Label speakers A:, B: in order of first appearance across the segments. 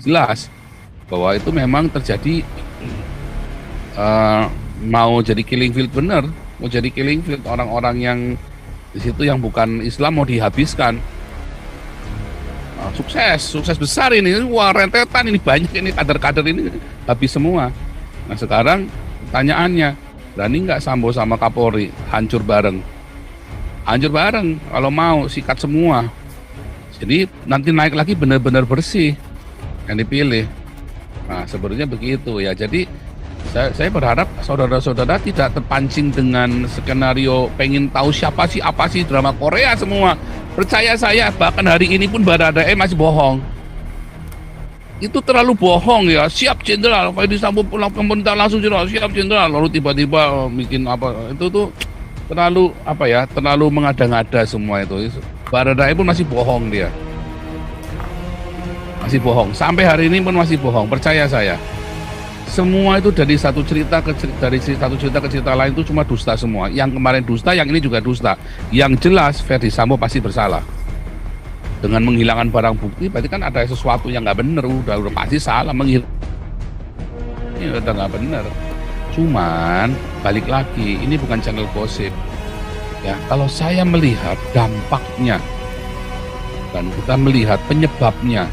A: jelas bahwa itu memang terjadi, mau jadi killing field bener, mau jadi killing field orang-orang yang di situ yang bukan Islam mau dihabiskan. Sukses besar ini, wah rentetan ini banyak ini kader-kader ini habis semua. Nah sekarang pertanyaannya, berani nggak Sambo sama Kapolri hancur bareng? Hancur bareng, kalau mau sikat semua. Jadi nanti naik lagi benar-benar bersih yang dipilih. Nah sebenarnya begitu ya. Jadi saya berharap saudara-saudara tidak terpancing dengan skenario pengen tahu siapa sih apa sih drama Korea semua. Percaya saya, bahkan hari ini pun Baradae masih bohong. Itu terlalu bohong ya. Siap jenderal, Fedy Sambo pulang pemerintah langsung jenderal, siap jenderal. Lalu tiba-tiba bikin apa? Itu tuh terlalu apa ya? Terlalu mengada-ngada semua itu. Baradae pun masih bohong dia. Masih bohong. Sampai hari ini pun masih bohong. Percaya saya. Semua itu dari satu cerita ke cerita lain itu cuma dusta semua. Yang kemarin dusta, yang ini juga dusta. Yang jelas Fedy Sambo pasti bersalah. Dengan menghilangkan barang bukti, berarti kan ada sesuatu yang nggak benar. Udah pasti salah ini udah nggak benar. Cuman balik lagi, ini bukan channel gosip. Ya, kalau saya melihat dampaknya dan kita melihat penyebabnya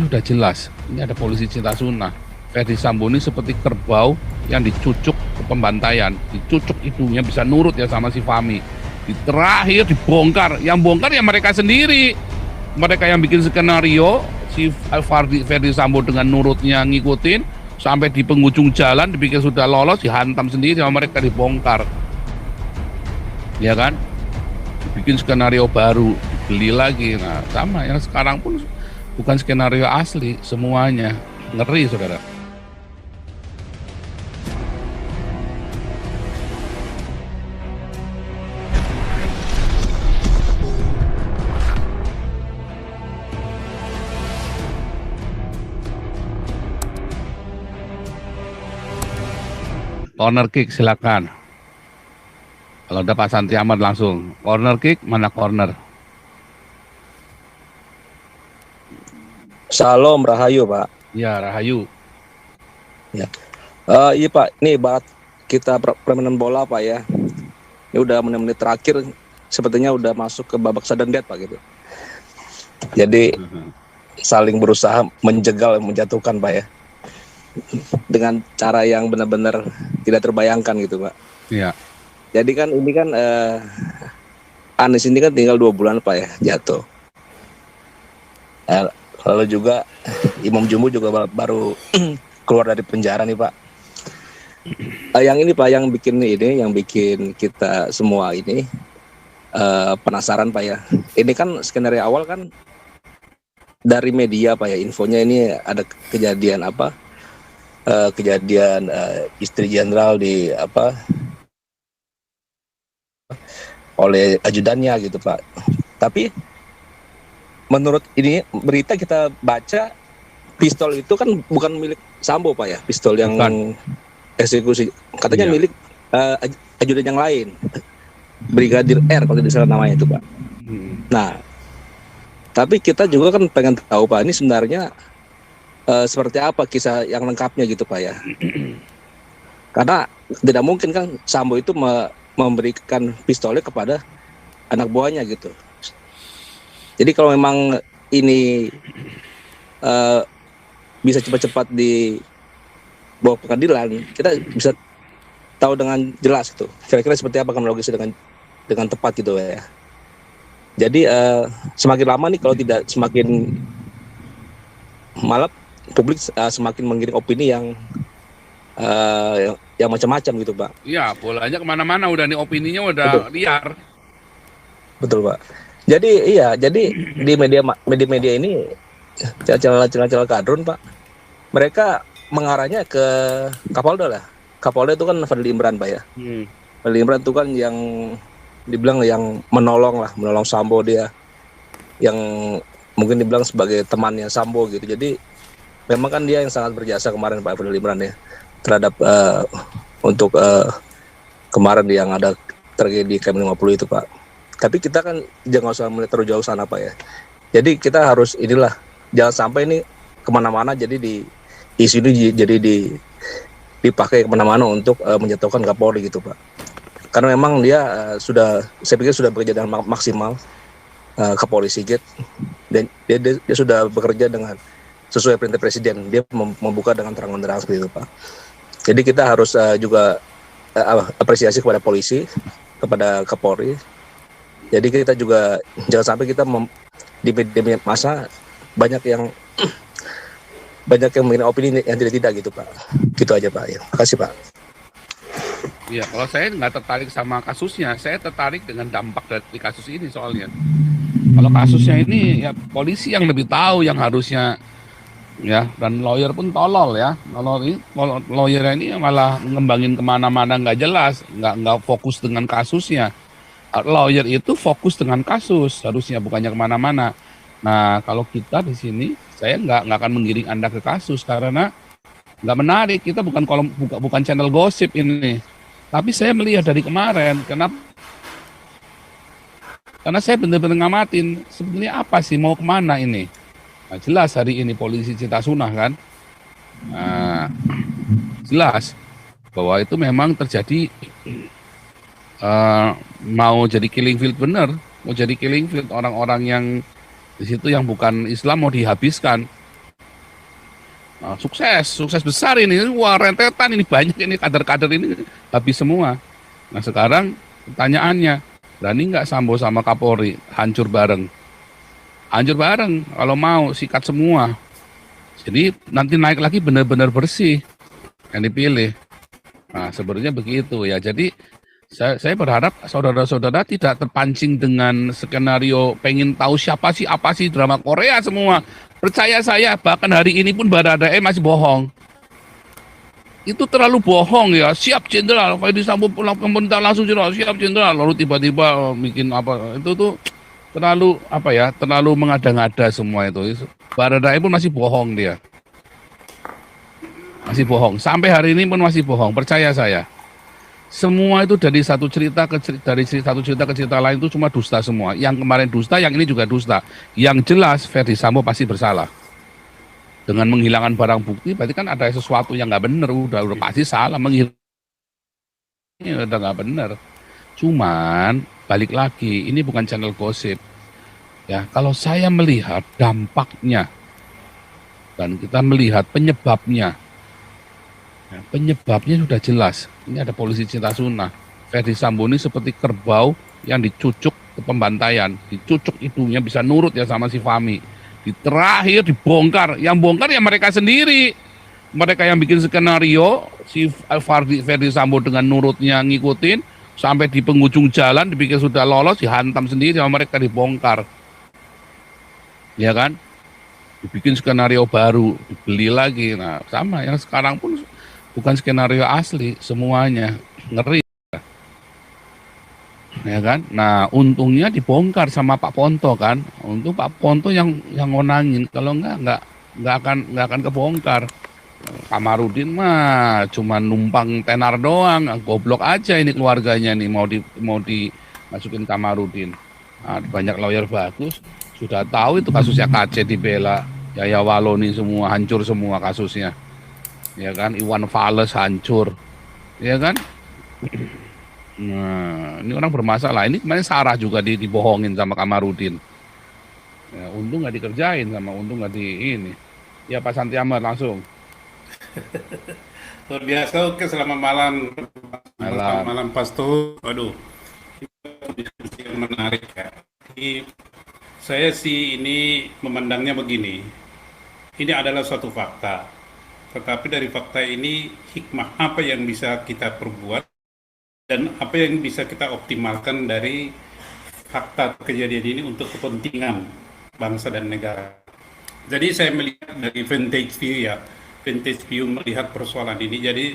A: sudah jelas. Ini ada polisi cinta sunnah. Fedy Sambo ini seperti kerbau yang dicucuk ke pembantaian, dicucuk hidungnya bisa nurut ya sama si Fahmi. Di terakhir dibongkar, yang bongkar ya mereka sendiri. Mereka yang bikin skenario, si Fedy Sambo dengan nurutnya ngikutin sampai di penghujung jalan dipikir sudah lolos, dihantam sendiri sama mereka, dibongkar. Ya kan? Dibikin skenario baru, dibeli lagi. Nah, sama yang sekarang pun bukan skenario asli semuanya. Ngeri saudara. Corner kick silakan. Kalau ada Pak Santi Ahmad langsung. Corner kick, mana corner?
B: Salam Rahayu Pak.
A: Ya Rahayu.
B: Ya. Iya Pak, ini barat kita permainan bola Pak ya. Ini udah menit-menit terakhir, sepertinya udah masuk ke babak sudden death Pak gitu. Jadi saling berusaha menjegal, menjatuhkan Pak ya. Dengan cara yang benar-benar tidak terbayangkan gitu Pak.
A: Iya.
B: Jadi kan ini kan Anies ini kan tinggal 2 bulan Pak ya jatuh. Lalu juga Imam Jumbo juga baru keluar dari penjara nih Pak. Yang ini Pak, yang bikin kita semua ini penasaran Pak ya. Ini kan skenario awal kan dari media Pak ya, infonya ini ada kejadian apa? Kejadian istri jenderal di apa? Oleh ajudannya gitu Pak. Tapi menurut ini berita kita baca, pistol itu kan bukan milik Sambo Pak ya, pistol yang eksekusi katanya milik ajudan yang lain, Brigadir R kalau tidak salah namanya itu Pak. Nah, tapi kita juga kan pengen tahu Pak, ini sebenarnya seperti apa kisah yang lengkapnya gitu Pak ya. Karena tidak mungkin kan Sambo itu memberikan pistolnya kepada anak buahnya gitu. Jadi kalau memang ini bisa cepat-cepat dibawa pengadilan, kita bisa tahu dengan jelas gitu. Kira-kira seperti apa kronologisnya dengan tepat gitu ya. Jadi semakin lama nih kalau tidak semakin malah publik semakin mengirim opini yang macam-macam gitu Pak.
A: Iya, bolanya kemana-mana udah nih, opininya udah liar.
B: Betul Pak. Jadi di media ini celah-celah kadrun Pak, mereka mengarahnya ke Kapolda lah. Kapolda itu kan Fadli Imran Pak ya. Fadli Imran itu kan yang dibilang yang menolong Sambo, dia yang mungkin dibilang sebagai temannya Sambo gitu. Jadi memang kan dia yang sangat berjasa kemarin Pak Fadli Imran ya terhadap untuk kemarin yang ada tragedi KM50 itu Pak. Tapi kita kan jangan usah melihat terlalu jauh sana Pak ya. Jadi kita harus jangan sampai ini kemana-mana, jadi di isu ini jadi dipakai kemana-mana untuk menjatuhkan Kapolri gitu Pak. Karena memang dia saya pikir sudah bekerja dengan maksimal, Kapolri Sigit, dan dia sudah bekerja dengan sesuai perintah Presiden. Dia membuka dengan terang benderang seperti itu Pak. Jadi kita harus juga apresiasi kepada polisi, kepada Kapolri. Jadi kita juga jangan sampai kita di media massa banyak yang bikin opini yang tidak gitu Pak. Gitu aja Pak. Ya. Makasih Pak.
A: Ya, kalau saya nggak tertarik sama kasusnya, saya tertarik dengan dampak dari kasus ini soalnya. Kalau kasusnya ini ya polisi yang lebih tahu yang harusnya ya, dan lawyer pun tolol ya. Kalau lawyer ini malah ngembangin kemana-mana nggak jelas, nggak fokus dengan kasusnya. Lawyer itu fokus dengan kasus harusnya, bukannya kemana-mana. Nah kalau kita di sini saya nggak akan menggiring Anda ke kasus karena nggak menarik. Kita bukan channel gosip ini, tapi saya melihat dari kemarin karena saya benar-benar ngamatin sebenarnya apa sih, mau kemana ini. Nah, jelas hari ini polisi Cinta Sunah kan, nah, jelas bahwa itu memang terjadi mau jadi killing field, bener mau jadi killing field. Orang-orang yang di situ yang bukan Islam mau dihabiskan. Nah, sukses besar ini. Wah, rentetan ini, banyak ini kader-kader ini habis semua. Nah sekarang pertanyaannya, berani nggak Sambo sama Kapolri hancur bareng? Hancur bareng, kalau mau sikat semua. Jadi nanti naik lagi benar-benar bersih yang dipilih. Nah sebenarnya begitu ya. Jadi saya berharap saudara-saudara tidak terpancing dengan skenario pengen tahu siapa sih, apa sih, drama Korea semua. Percaya saya, bahkan hari ini pun Baradae masih bohong. Itu terlalu bohong ya. Siap jenderal, Fedy Sambo pulang pemerintah langsung jenderal, siap jenderal. Lalu tiba-tiba bikin apa, itu tuh terlalu apa ya, terlalu mengada-ngada semua itu. Baradae pun masih bohong dia. Masih bohong. Sampai hari ini pun masih bohong, percaya saya. Semua itu dari satu cerita ke cerita lain itu cuma dusta semua. Yang kemarin dusta, yang ini juga dusta. Yang jelas Fedy Sambo pasti bersalah. Dengan menghilangkan barang bukti, berarti kan ada sesuatu yang nggak benar. Udah pasti salah, menghilangkan udah nggak benar. Cuman balik lagi, ini bukan channel gosip. Ya, kalau saya melihat dampaknya dan kita melihat penyebabnya. Ya, penyebabnya sudah jelas. Ini ada polisi Cinta Sunah. Fedy Sambo ini seperti kerbau yang dicucuk ke pembantaian. Dicucuk hidungnya bisa nurut ya sama si Fahmi. Di terakhir dibongkar. Yang bongkar ya mereka sendiri. Mereka yang bikin skenario, si Fedy Sambo dengan nurutnya ngikutin, sampai di penghujung jalan dipikir sudah lolos, dihantam sendiri sama mereka, dibongkar. Ya kan? Dibikin skenario baru, dibeli lagi. Nah sama yang sekarang pun bukan skenario asli semuanya, ngeri ya kan. Nah untungnya dibongkar sama Pak Ponto kan, untuk Pak Ponto yang ngonangin. Kalau nggak akan kebongkar. Kamarudin mah cuma numpang tenar doang, goblok aja ini keluarganya nih, mau dimasukin Kamarudin. Nah, banyak lawyer bagus sudah tahu itu kasusnya KC dibela, Yaya Waloni semua hancur semua kasusnya. Ya kan, Iwan Fals hancur, ya kan. Nah, ini orang bermasalah. Ini kemarin Sarah juga dibohongin sama Kamarudin. Ya, untung nggak dikerjain untung nggak di ini. Ya Pak Santiamat langsung.
C: Luar biasa. Oke, selamat malam. Selamat malam Pastor. Waduh, diskusi yang menarik ya. Saya sih ini memandangnya begini. Ini adalah suatu fakta. Tetapi dari fakta ini hikmah apa yang bisa kita perbuat dan apa yang bisa kita optimalkan dari fakta kejadian ini untuk kepentingan bangsa dan negara. Jadi saya melihat dari vintage view melihat persoalan ini. Jadi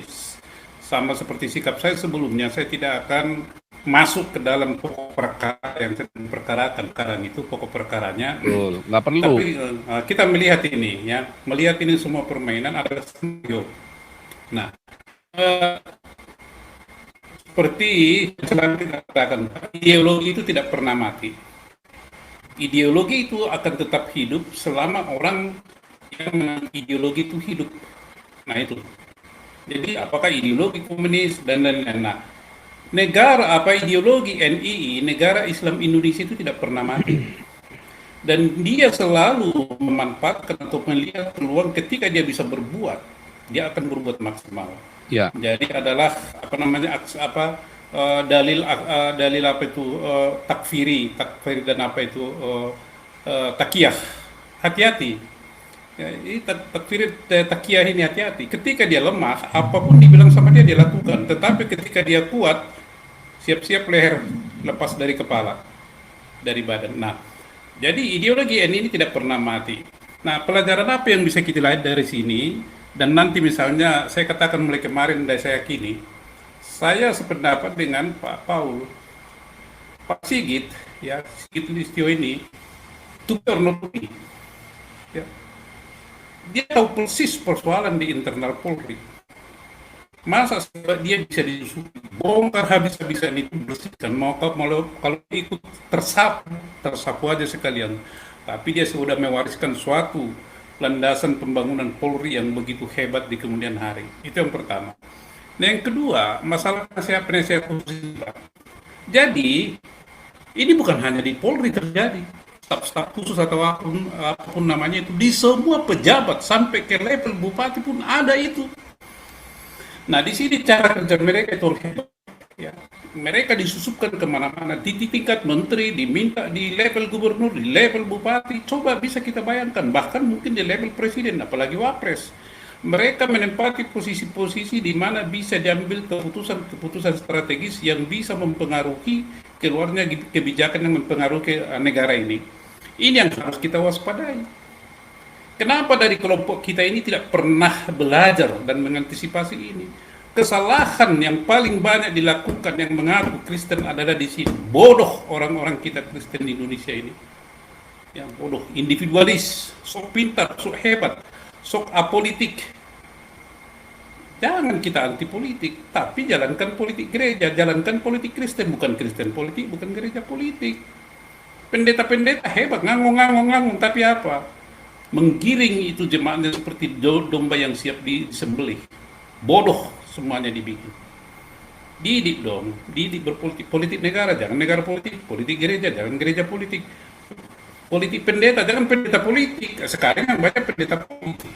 C: sama seperti sikap saya sebelumnya, saya tidak akan masuk ke dalam pokok perkara yang sedang diperkarakan. Sekarang itu pokok perkaranya.
A: Nggak perlu.
C: Tapi kita melihat ini ya, melihat ini semua permainan adalah skenario. Nah, seperti yang selalu kita katakan, ideologi itu tidak pernah mati. Ideologi itu akan tetap hidup selama orang yang ideologi itu hidup. Nah itu. Jadi apakah ideologi komunis dan lain-lain. Nah, negara apa ideologi NII, Negara Islam Indonesia itu tidak pernah mati. Dan dia selalu memanfaatkan atau melihat peluang ketika dia bisa berbuat, dia akan berbuat maksimal.
A: Ya.
C: Jadi adalah apa namanya dalil apa itu takfiri dan apa itu takiyah. Hati-hati. Ya, ini takfir takiyah ini hati-hati. Ketika dia lemah, apapun dibilang sama dia dia lakukan. Tetapi ketika dia kuat, siap-siap leher lepas dari kepala, dari badan. Nah, jadi ideologi ini tidak pernah mati. Nah, pelajaran apa yang bisa kita lihat dari sini? Dan nanti misalnya saya katakan mulai kemarin dan saya yakini, saya sependapat dengan Pak Paul, Pak Sigit, ya Sigit Listio ini, to be or not to be. Ya. Dia tahu persis persoalan di internal Polri. Masa dia bisa dibongkar habis-habisan itu bersihkan. Kalau ikut tersapu aja sekalian. Tapi dia sudah mewariskan suatu landasan pembangunan Polri yang begitu hebat di kemudian hari. Itu yang pertama. Nah, yang kedua, masalah penasihat khusus. Jadi, ini bukan hanya di Polri terjadi. Staf-staf khusus atau apapun namanya itu di semua pejabat sampai ke level bupati pun ada itu. Nah, di sini cara kerja mereka itu hebat. Ya, mereka disusupkan kemana-mana di tingkat menteri, diminta di level gubernur, di level bupati. Coba bisa kita bayangkan, bahkan mungkin di level presiden, apalagi wapres. Mereka menempati posisi-posisi di mana bisa diambil keputusan strategis yang bisa mempengaruhi keluarnya kebijakan yang mempengaruhi negara ini. Ini yang harus kita waspadai. Kenapa dari kelompok kita ini tidak pernah belajar dan mengantisipasi ini? Kesalahan yang paling banyak dilakukan yang mengaku Kristen adalah di sini. Bodoh orang-orang kita Kristen di Indonesia ini. Yang bodoh, individualis, sok pintar, sok hebat, sok apolitik. Jangan kita anti politik, tapi jalankan politik gereja, jalankan politik Kristen, bukan Kristen politik, bukan gereja politik. Pendeta-pendeta hebat, ngangong, tapi apa? Menggiring itu jemaatnya seperti domba yang siap disembelih. Bodoh semuanya dibikin. Didik dong, didik berpolitik, politik negara, jangan negara politik gereja, jangan gereja politik. Politik pendeta, jangan pendeta politik. Sekarang yang banyak pendeta politik.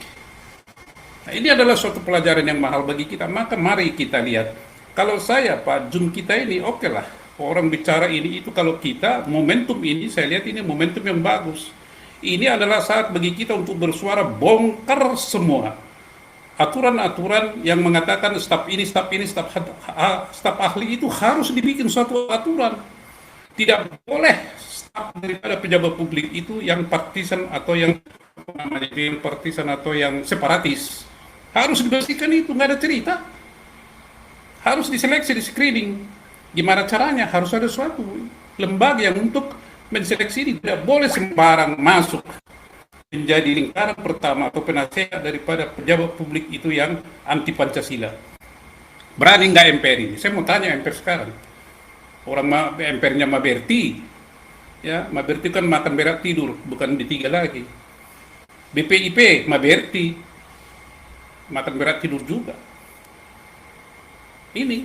C: Nah, ini adalah suatu pelajaran yang mahal bagi kita. Maka mari kita lihat. Kalau saya, Pak, Zoom kita ini oke lah. Orang bicara ini itu kalau kita, momentum ini, saya lihat ini momentum yang bagus. Ini adalah saat bagi kita untuk bersuara bongkar semua. Aturan-aturan yang mengatakan staf ahli itu harus dibikin suatu aturan. Tidak boleh staf daripada pejabat publik itu yang partisan atau yang separatis. Harus dibersihkan itu, nggak ada cerita. Harus diseleksi, di screening. Gimana caranya? Harus ada suatu lembaga yang untuk menseleksi ini. Tidak boleh sembarang masuk menjadi lingkaran pertama atau penasehat daripada pejabat publik itu yang anti Pancasila. Berani nggak MPR ini? Saya mau tanya MPR sekarang. Orang MPR-nya Maberti, ya Maberti kan makan berak tidur, bukan di 3 lagi. BPIP Maberti makan berat tidur juga. Ini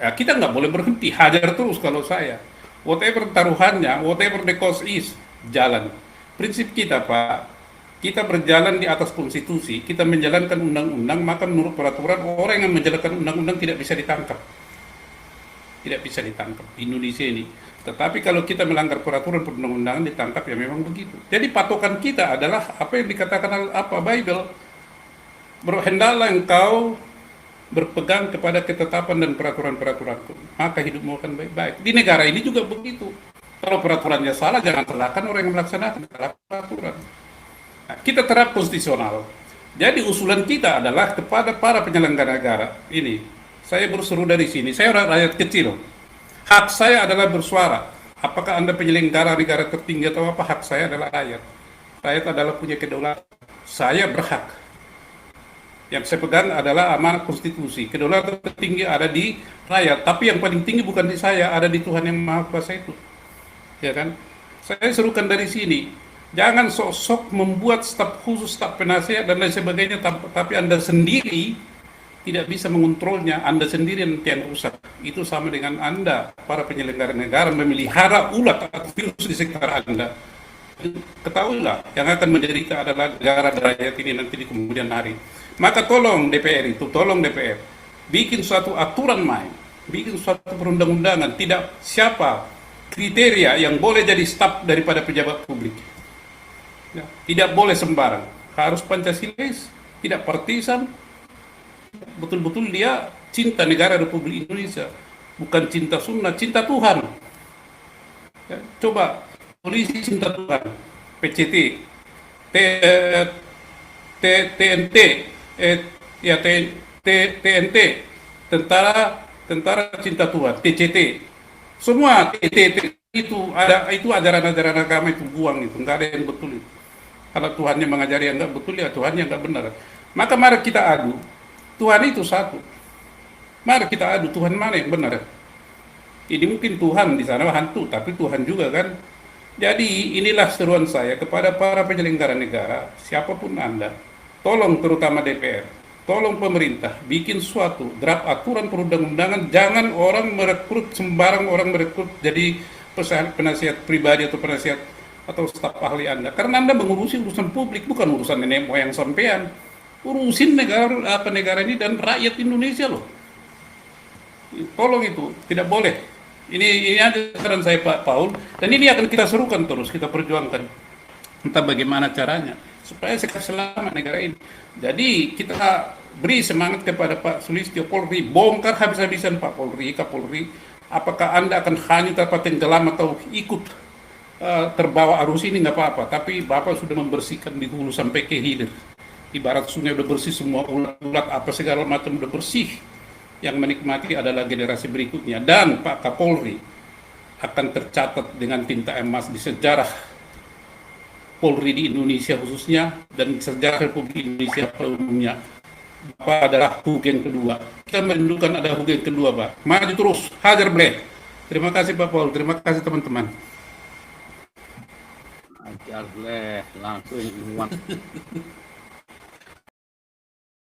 C: ya, kita nggak boleh berhenti, hajar terus kalau saya. Whatever taruhannya, whatever the cost is, jalan. Prinsip kita, Pak, kita berjalan di atas konstitusi, kita menjalankan undang-undang, maka menurut peraturan orang yang menjalankan undang-undang tidak bisa ditangkap. Tidak bisa ditangkap di Indonesia ini. Tetapi kalau kita melanggar peraturan perundang-undangan ditangkap, ya memang begitu. Jadi patokan kita adalah apa yang dikatakan Bible. Hendaklah engkau berpegang kepada ketetapan dan peraturan-peraturanku, maka hidupmu akan baik-baik. Di negara ini juga begitu. Kalau peraturannya salah, jangan salahkan orang yang melaksanakan peraturan. Nah, kita terap konstitusional. Jadi usulan kita adalah kepada para penyelenggara negara. Ini, saya berseru dari sini, saya orang rakyat kecil. Hak saya adalah bersuara. Apakah Anda penyelenggara negara tertinggi atau apa, hak saya adalah rakyat. Rakyat adalah punya kedaulatan. Saya berhak. Yang saya pegang adalah amanat konstitusi. Kedaulatan tertinggi ada di rakyat, tapi yang paling tinggi bukan di saya, ada di Tuhan yang Maha Kuasa itu. Ya kan? Saya serukan dari sini, jangan sok-sok membuat staf khusus, staf penasehat dan lain sebagainya, tapi Anda sendiri tidak bisa mengontrolnya, Anda sendiri yang rusak. Itu sama dengan Anda, para penyelenggara negara, memelihara ulat atau virus di sekitar Anda. Ketahuilah, yang akan menderita adalah negara rakyat ini nanti di kemudian hari. Maka tolong DPR itu, tolong DPR, bikin suatu aturan main, bikin suatu perundang-undangan, tidak siapa kriteria yang boleh jadi staf daripada pejabat publik. Ya, tidak boleh sembarang, harus Pancasilais, tidak partisan, betul-betul dia cinta negara Republik Indonesia, bukan cinta sunnah, cinta Tuhan. Ya, coba polisi cinta Tuhan, PCT, TNT, TNT, tentara cinta Tuhan, TCT, semua TTT itu ajaran-ajaran agama itu buang itu, nggak ada yang betul itu. Kalau Tuhannya mengajari yang nggak betul ya Tuhannya nggak benar. Maka mari kita adu, Tuhan itu satu. Mari kita adu Tuhan mana yang benar. Ini mungkin Tuhan di sana hantu, tapi Tuhan juga kan. Jadi inilah seruan saya kepada para penyelenggara negara, siapapun Anda, tolong terutama DPR, tolong pemerintah, bikin suatu draft aturan perundang-undangan, jangan orang merekrut, sembarang orang merekrut jadi penasihat pribadi atau penasihat atau staf ahli Anda. Karena Anda mengurusi urusan publik, bukan urusan nenek moyang sampean. Urusin negara ini dan rakyat Indonesia loh. Tolong itu, tidak boleh. Ini ada saran saya Pak Paul, dan ini akan kita serukan terus, kita perjuangkan. Entah bagaimana caranya, supaya selamat negara ini. Jadi kita beri semangat kepada Pak Sulistyo Polri, bongkar habis-habisan Pak Polri, Kapolri, apakah Anda akan hanyut atau tenggelam atau ikut terbawa arus ini nggak apa-apa, tapi Bapak sudah membersihkan di hulu sampai ke hilir. Ibarat sungai udah bersih semua, ulat apa segala macam udah bersih. Yang menikmati adalah generasi berikutnya, dan Pak Kapolri akan tercatat dengan tinta emas di sejarah Polri di Indonesia khususnya dan sejarah Republik Indonesia pada umumnya. Bapak adalah hug yang kedua. Kita merindukan ada hug yang kedua, Pak. Maju terus, hajar bleh. Terima kasih Pak Paul, terima kasih teman-teman.
A: Hajar bleh, langsung